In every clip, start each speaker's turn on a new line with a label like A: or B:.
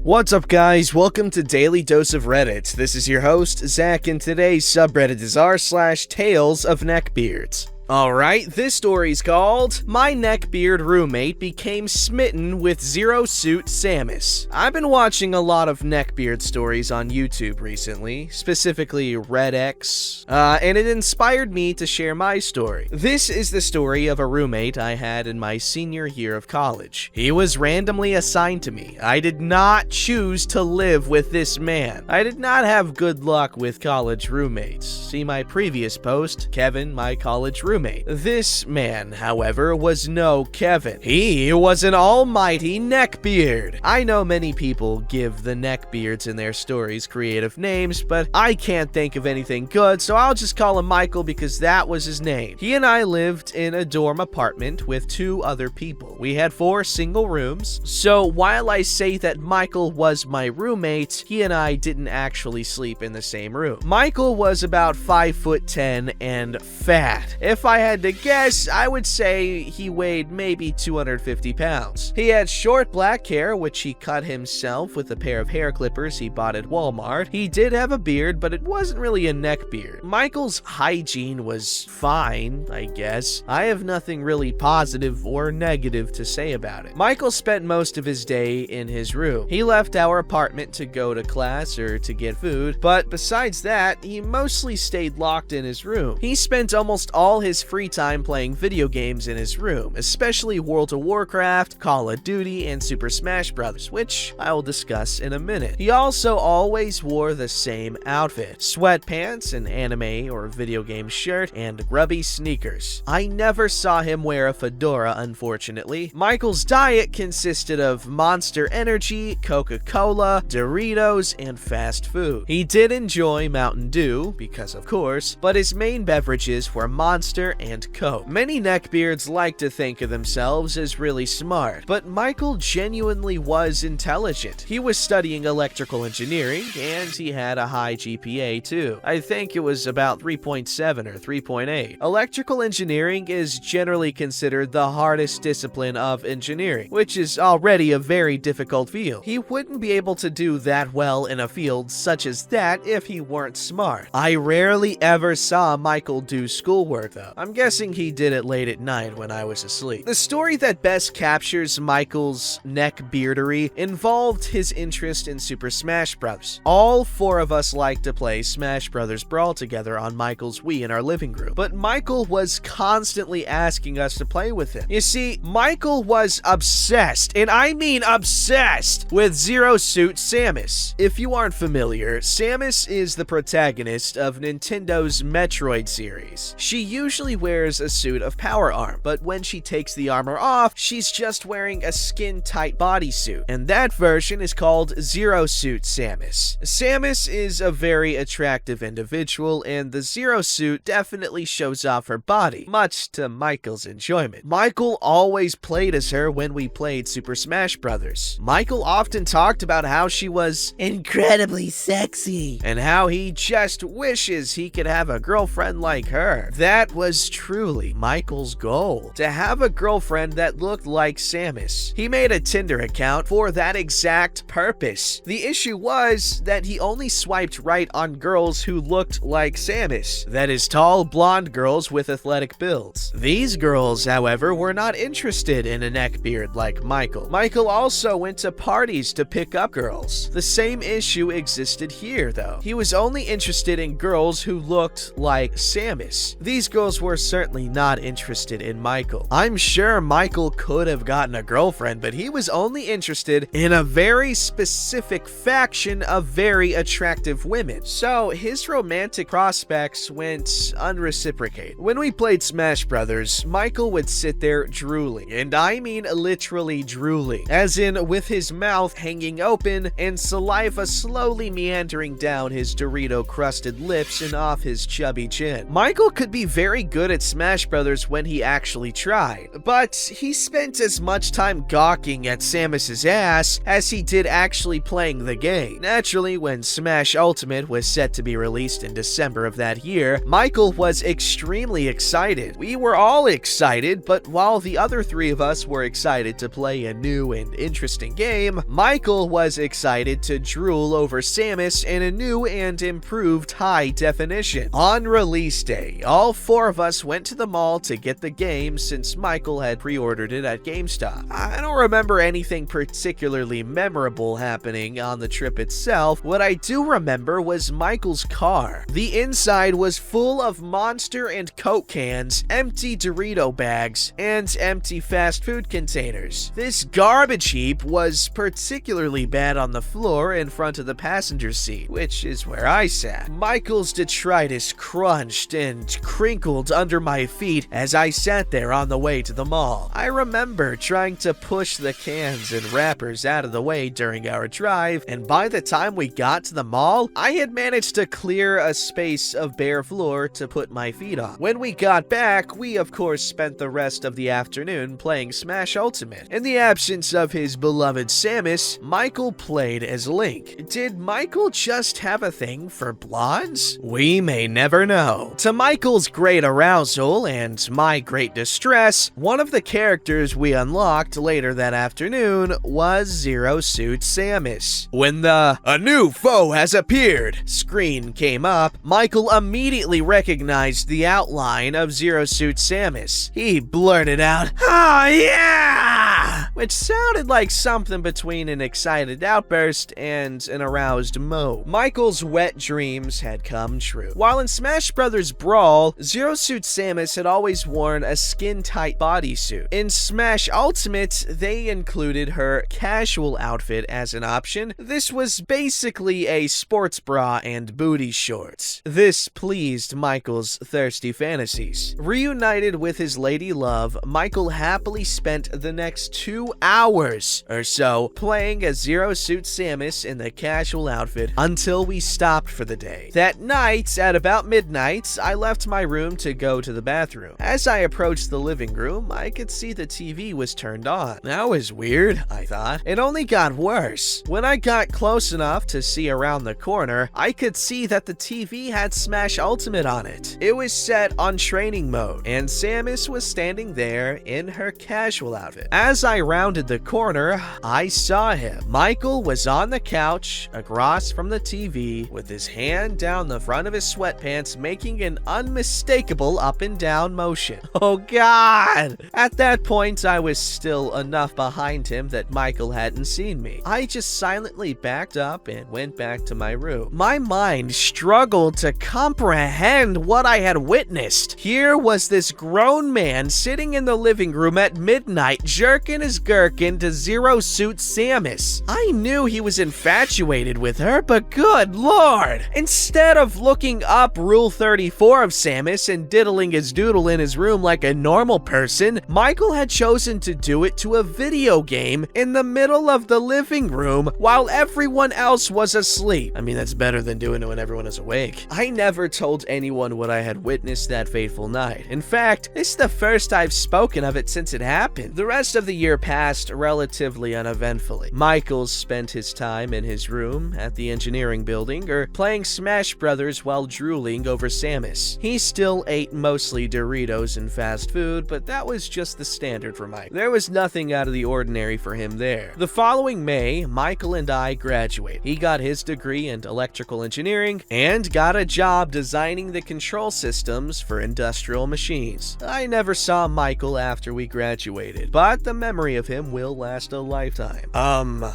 A: What's up guys, welcome to Daily Dose of Reddit. This is your host, Zach, and today's subreddit is r/TalesOfNeckbeards. Alright, this story's called My Neckbeard Roommate Became Smitten with Zero Suit Samus. I've been watching a lot of Neckbeard stories on YouTube recently, specifically RedX, and it inspired me to share my story. This is the story of a roommate I had in my senior year of college. He was randomly assigned to me. I did not choose to live with this man. I did not have good luck with college roommates. See my previous post, Kevin, my college roommate. This man, however, was no Kevin. He was an almighty neckbeard. I know many people give the neckbeards in their stories creative names, but I can't think of anything good, so I'll just call him Michael because that was his name. He and I lived in a dorm apartment with 2 other people. We had 4 single rooms, so while I say that Michael was my roommate, he and I didn't actually sleep in the same room. Michael was about 5'10" and fat. If I had to guess, I would say he weighed maybe 250 pounds. He had short black hair, which he cut himself with a pair of hair clippers he bought at Walmart. He did have a beard, but it wasn't really a neck beard. Michael's hygiene was fine, I guess. I have nothing really positive or negative to say about it. Michael spent most of his day in his room. He left our apartment to go to class or to get food, but besides that, he mostly stayed locked in his room. He spent almost all his free time playing video games in his room, especially World of Warcraft, Call of Duty, and Super Smash Bros., which I will discuss in a minute. He also always wore the same outfit: sweatpants, an anime or video game shirt, and grubby sneakers. I never saw him wear a fedora, unfortunately. Michael's diet consisted of Monster Energy, Coca-Cola, Doritos, and fast food. He did enjoy Mountain Dew, because of course, but his main beverages were Monster and Coke. Many neckbeards like to think of themselves as really smart, but Michael genuinely was intelligent. He was studying electrical engineering, and he had a high GPA too. I think it was about 3.7 or 3.8. Electrical engineering is generally considered the hardest discipline of engineering, which is already a very difficult field. He wouldn't be able to do that well in a field such as that if he weren't smart. I rarely ever saw Michael do schoolwork though. I'm guessing he did it late at night when I was asleep. The story that best captures Michael's neckbeardery involved his interest in Super Smash Bros. All 4 of us liked to play Smash Bros. Brawl together on Michael's Wii in our living room, but Michael was constantly asking us to play with him. You see, Michael was obsessed, and I mean obsessed, with Zero Suit Samus. If you aren't familiar, Samus is the protagonist of Nintendo's Metroid series. She usually wears a suit of power armor, but when she takes the armor off, she's just wearing a skin-tight bodysuit, and that version is called Zero Suit Samus. Samus is a very attractive individual, and the Zero Suit definitely shows off her body, much to Michael's enjoyment. Michael always played as her when we played Super Smash Bros. Michael often talked about how she was incredibly sexy, and how he just wishes he could have a girlfriend like her. That was truly Michael's goal, to have a girlfriend that looked like Samus. He made a Tinder account for that exact purpose. The issue was that he only swiped right on girls who looked like Samus. That is, tall, blonde girls with athletic builds. These girls, however, were not interested in a neckbeard like Michael. Michael also went to parties to pick up girls. The same issue existed here, though. He was only interested in girls who looked like Samus. These girls were certainly not interested in Michael. I'm sure Michael could have gotten a girlfriend, but he was only interested in a very specific faction of very attractive women. So his romantic prospects went unreciprocated. When we played Smash Brothers, Michael would sit there drooling, and I mean literally drooling, as in with his mouth hanging open and saliva slowly meandering down his Dorito-crusted lips flatten off his chubby chin. Michael could be very good at Smash Brothers when he actually tried, but he spent as much time gawking at Samus's ass as he did actually playing the game. Naturally, when Smash Ultimate was set to be released in December of that year, Michael was extremely excited. We were all excited, but while the other three of us were excited to play a new and interesting game, Michael was excited to drool over Samus in a new and improved high definition. On release day, all four of us went to the mall to get the game since Michael had pre-ordered it at GameStop. I don't remember anything particularly memorable happening on the trip itself. What I do remember was Michael's car. The inside was full of Monster and Coke cans, empty Dorito bags, and empty fast food containers. This garbage heap was particularly bad on the floor in front of the passenger seat, which is where I sat. Michael's detritus crunched and crinkled under my feet as I sat there on the way to the mall. I remember trying to push the cans and wrappers out of the way during our drive, and by the time we got to the mall, I had managed to clear a space of bare floor to put my feet on. When we got back, we of course spent the rest of the afternoon playing Smash Ultimate. In the absence of his beloved Samus, Michael played as Link. Did Michael just have a thing for blondes? We may never know. To Michael's great arousal and my great distress, one of the characters we unlocked later that afternoon was Zero Suit Samus. When the "A new foe has appeared" screen came up, Michael immediately recognized the outline of Zero Suit Samus. He blurted out, "Oh yeah!" which sounded like something between an excited outburst and an aroused moan. Michael's wet dreams had come true. While in Smash Brothers Brawl, Zero Suit Samus had always worn a skin-tight bodysuit. In Smash Ultimate, they included her casual outfit as an option. This was basically a sports bra and booty shorts. This pleased Michael's thirsty fantasies. Reunited with his lady love, Michael happily spent the next 2 hours or so playing as Zero Suit Samus in the casual outfit until we stopped for the day. That night, at about midnight, I left my room to go to the bathroom. As I approached the living room, I could see the TV was turned on. That was weird, I thought. It only got worse. When I got close enough to see around the corner, I could see that the TV had Smash Ultimate on it. It was set on training mode, and Samus was standing there in her casual outfit. As I rounded the corner, I saw him. Michael was on the couch across from the TV with his hand down the front of his sweatpants, making an unmistakable up and down motion. Oh God! At that point, I was still enough behind him that Michael hadn't seen me. I just silently backed up and went back to my room. My mind struggled to comprehend what I had witnessed. Here was this grown man sitting in the living room at midnight, jerking his gherkin to Zero Suit Samus. I knew he was infatuated with her, but good lord! Instead of looking up Rule 34 of Samus and diddling his doodle in his room like a normal person, Michael had chosen to do it to a video game in the middle of the living room while everyone else was asleep. I mean, that's better than doing it when everyone is awake. I never told anyone what I had witnessed that fateful night. In fact, this is the first I've spoken of it since it happened. The rest of the year passed relatively uneventfully. Michael spent his time in his room at the engineering building or playing Smash Brothers while drooling over Samus. He still ate mostly Doritos and fast food, but that was just the standard for Mike. There was nothing out of the ordinary for him there. The following May, Michael and I graduated. He got his degree in electrical engineering and got a job designing the control systems for industrial machines. I never saw Michael after we graduated, but the memory of him will last a lifetime.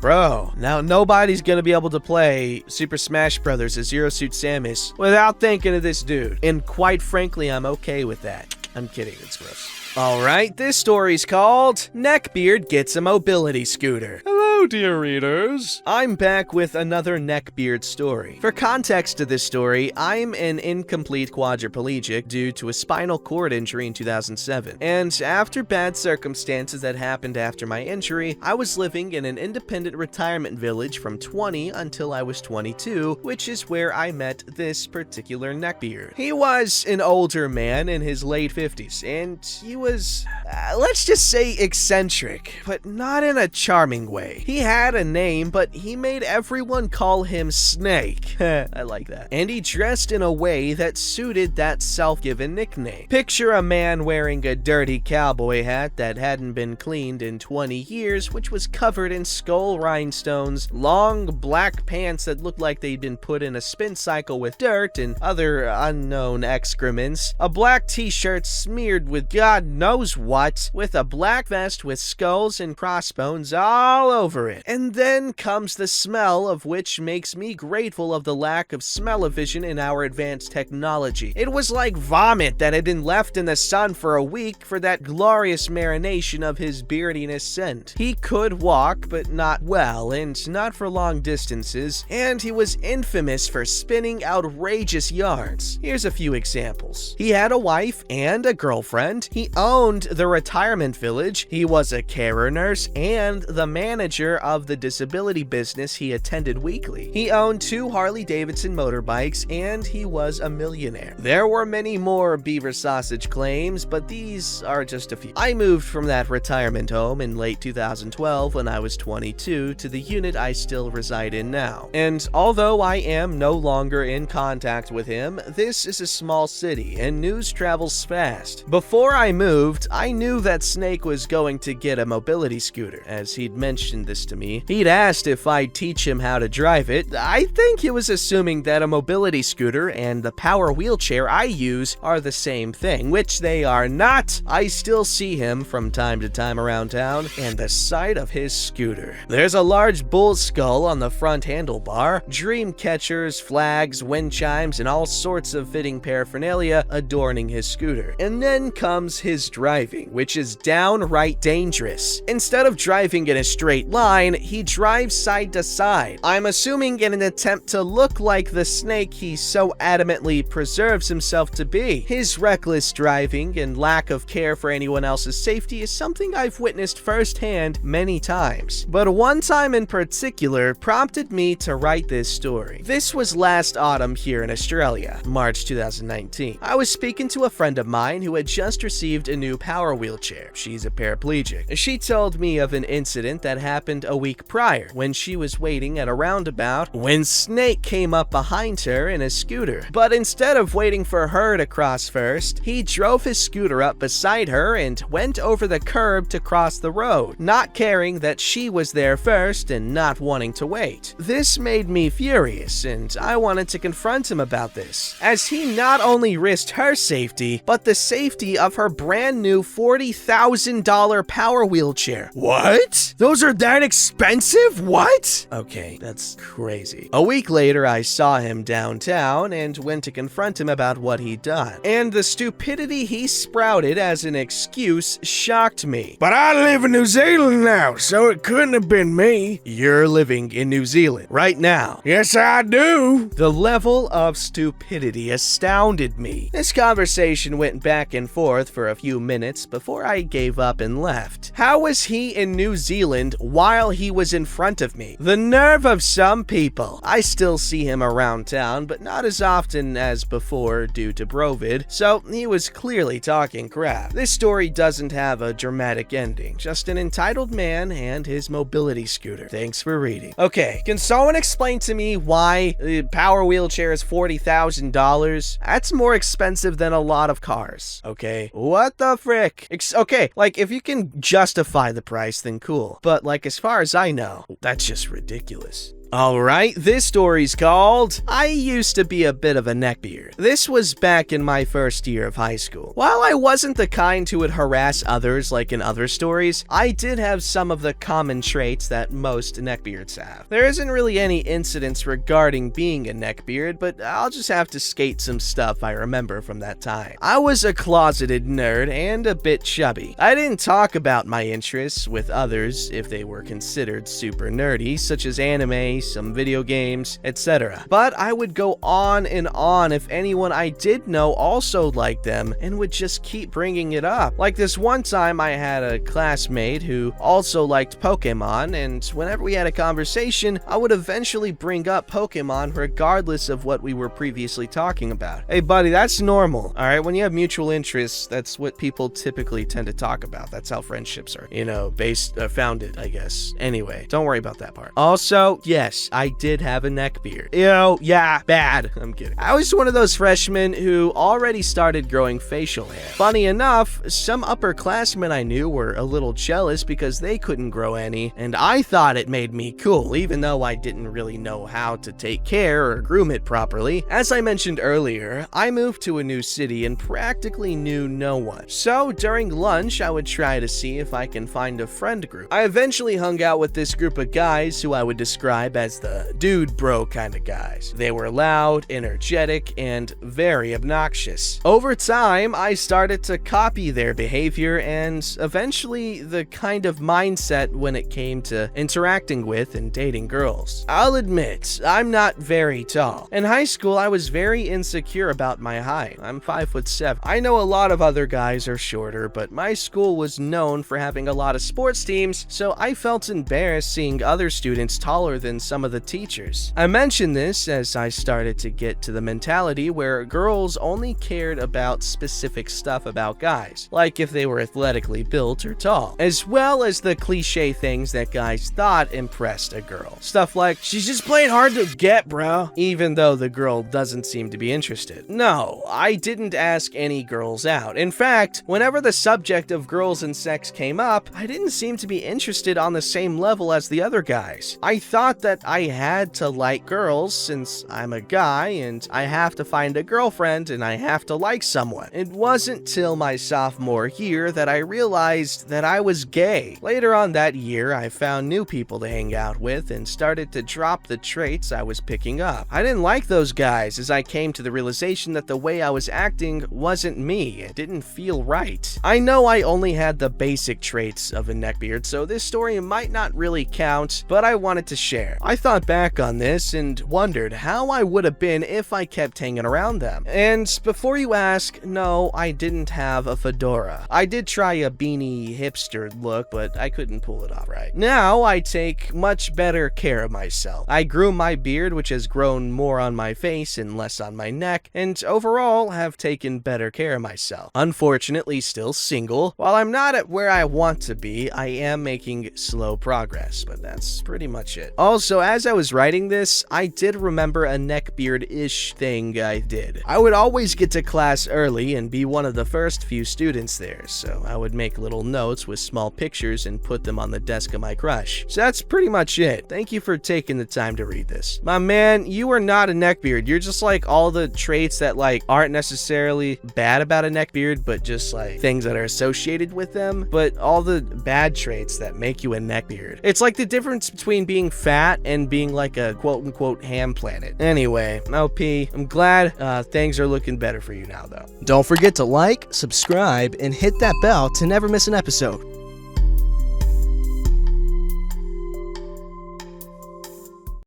A: Bro, now nobody's gonna be able to play Super Smash Brothers as Zero Suit Samus without thinking of this dude. And quite frankly, I'm okay with that. I'm kidding, it's gross. Alright, this story's called Neckbeard Gets a Mobility Scooter.
B: Hello, dear readers.
A: I'm back with another Neckbeard story. For context to this story, I'm an incomplete quadriplegic due to a spinal cord injury in 2007. And after bad circumstances that happened after my injury, I was living in an independent retirement village from 20 until I was 22, which is where I met this particular neckbeard. He was an older man in his late 50s, and he was, let's just say eccentric, but not in a charming way. He had a name, but he made everyone call him Snake. I like that. And he dressed in a way that suited that self-given nickname. Picture a man wearing a dirty cowboy hat that hadn't been cleaned in 20 years, which was covered in skull rhinestones, long black pants that looked like they'd been put in a spin cycle with dirt and other unknown excrements, a black t-shirt smeared with God knows what, with a black vest with skulls and crossbones all over it. And then comes the smell, of which makes me grateful of the lack of smell-o-vision in our advanced technology. It was like vomit that had been left in the sun for a week for that glorious marination of his beardiness scent. He could walk, but not well, and not for long distances, and he was infamous for spinning outrageous yarns. Here's a few examples. He had a wife and a girlfriend. He owned the retirement village. He was a carer nurse and the manager of the disability business he attended weekly. He owned 2 Harley-Davidson motorbikes, and he was a millionaire. There were many more beaver sausage claims, but these are just a few. I moved from that retirement home in late 2012 when I was 22 to the unit I still reside in now. And although I am no longer in contact with him, this is a small city and news travels fast. Before I moved, I knew that Snake was going to get a mobility scooter, as he'd mentioned this to me. He'd asked if I'd teach him how to drive it. I think he was assuming that a mobility scooter and the power wheelchair I use are the same thing, which they are not. I still see him from time to time around town, and the sight of his scooter. There's a large bull skull on the front handlebar, dream catchers, flags, wind chimes, and all sorts of fitting paraphernalia adorning his scooter. And then comes his driving, which is downright dangerous. Instead of driving in a straight line, he drives side to side. I'm assuming in an attempt to look like the Snake he so adamantly preserves himself to be. His reckless driving and lack of care for anyone else's safety is something I've witnessed firsthand many times. But one time in particular prompted me to write this story. This was last autumn here in Australia, March 2019. I was speaking to a friend of mine who had just received a new power wheelchair. She's a paraplegic. She told me of an incident that happened a week prior when she was waiting at a roundabout when Snake came up behind her in a scooter. But instead of waiting for her to cross first, he drove his scooter up beside her and went over the curb to cross the road, not caring that she was there first and not wanting to wait. This made me furious, and I wanted to confront him about this, as he not only risked her safety, but the safety of her brand new $40,000 power wheelchair. What? Those are that expensive? What? Okay, that's crazy. A week later, I saw him downtown and went to confront him about what he'd done. And the stupidity he sprouted as an excuse shocked me.
B: But I live in New Zealand now, so it couldn't have been me.
A: You're living in New Zealand right now.
B: Yes, I do.
A: The level of stupidity astounded me. This conversation went back and forth for a few minutes before I gave up and left. How was he in New Zealand while he was in front of me? The nerve of some people. I still see him around town, but not as often as before due to Brovid, so he was clearly talking crap. This story doesn't have a dramatic ending, just an entitled man and his mobility scooter. Thanks for reading. Okay, can someone explain to me why the power wheelchair is $40,000? That's more expensive than a lot of cars, okay? What the frick? Okay, like, if you can justify the price, then cool. But, like, as far as I know, that's just ridiculous. Alright, this story's called I Used to Be a Bit of a Neckbeard. This was back in my first year of high school. While I wasn't the kind who would harass others like in other stories, I did have some of the common traits that most neckbeards have. There isn't really any incidents regarding being a neckbeard, but I'll just have to skate some stuff I remember from that time. I was a closeted nerd and a bit chubby. I didn't talk about my interests with others if they were considered super nerdy, such as anime, some video games, etc. But I would go on and on if anyone I did know also liked them and would just keep bringing it up. Like this one time I had a classmate who also liked Pokemon, and whenever we had a conversation, I would eventually bring up Pokemon regardless of what we were previously talking about. Hey buddy, that's normal, alright? When you have mutual interests, that's what people typically tend to talk about. That's how friendships are, founded, I guess. Anyway, don't worry about that part. Also, yes, I did have a neckbeard. Yeah, bad. I'm kidding. I was one of those freshmen who already started growing facial hair. Funny enough, some upperclassmen I knew were a little jealous because they couldn't grow any, and I thought it made me cool, even though I didn't really know how to take care or groom it properly. As I mentioned earlier, I moved to a new city and practically knew no one. So during lunch, I would try to see if I can find a friend group. I eventually hung out with this group of guys who I would describe as the dude bro kind of guys. They were loud, energetic, and very obnoxious. Over time, I started to copy their behavior and eventually the kind of mindset when it came to interacting with and dating girls. I'll admit, I'm not very tall. In high school, I was very insecure about my height. I'm 5'7". I know a lot of other guys are shorter, but my school was known for having a lot of sports teams, so I felt embarrassed seeing other students taller than some of the teachers. I mention this as I started to get to the mentality where girls only cared about specific stuff about guys, like if they were athletically built or tall, as well as the cliche things that guys thought impressed a girl. Stuff like, she's just playing hard to get, bro, even though the girl doesn't seem to be interested. No, I didn't ask any girls out. In fact, whenever the subject of girls and sex came up, I didn't seem to be interested on the same level as the other guys. I thought that I had to like girls since I'm a guy and I have to find a girlfriend and I have to like someone. It wasn't till my sophomore year that I realized that I was gay. Later on that year, I found new people to hang out with and started to drop the traits I was picking up. I didn't like those guys as I came to the realization that the way I was acting wasn't me. It didn't feel right. I know I only had the basic traits of a neckbeard, so this story might not really count, but I wanted to share. I thought back on this and wondered how I would have been if I kept hanging around them. And before you ask, no, I didn't have a fedora. I did try a beanie hipster look, but I couldn't pull it off right. Now I take much better care of myself. I grew my beard, which has grown more on my face and less on my neck, and overall have taken better care of myself. Unfortunately, still single. While I'm not at where I want to be, I am making slow progress, but that's pretty much it. Also, as I was writing this, I did remember a neckbeard-ish thing I did. I would always get to class early and be one of the first few students there, so I would make little notes with small pictures and put them on the desk of my crush. So that's pretty much it. Thank you for taking the time to read this. My man, you are not a neckbeard. You're just like all the traits that aren't necessarily bad about a neckbeard, but just things that are associated with them, but all the bad traits that make you a neckbeard. It's like the difference between being fat and being like a quote-unquote ham planet. Anyway, LP, I'm glad things are looking better for you now, though.
C: Don't forget to like, subscribe, and hit that bell to never miss an episode.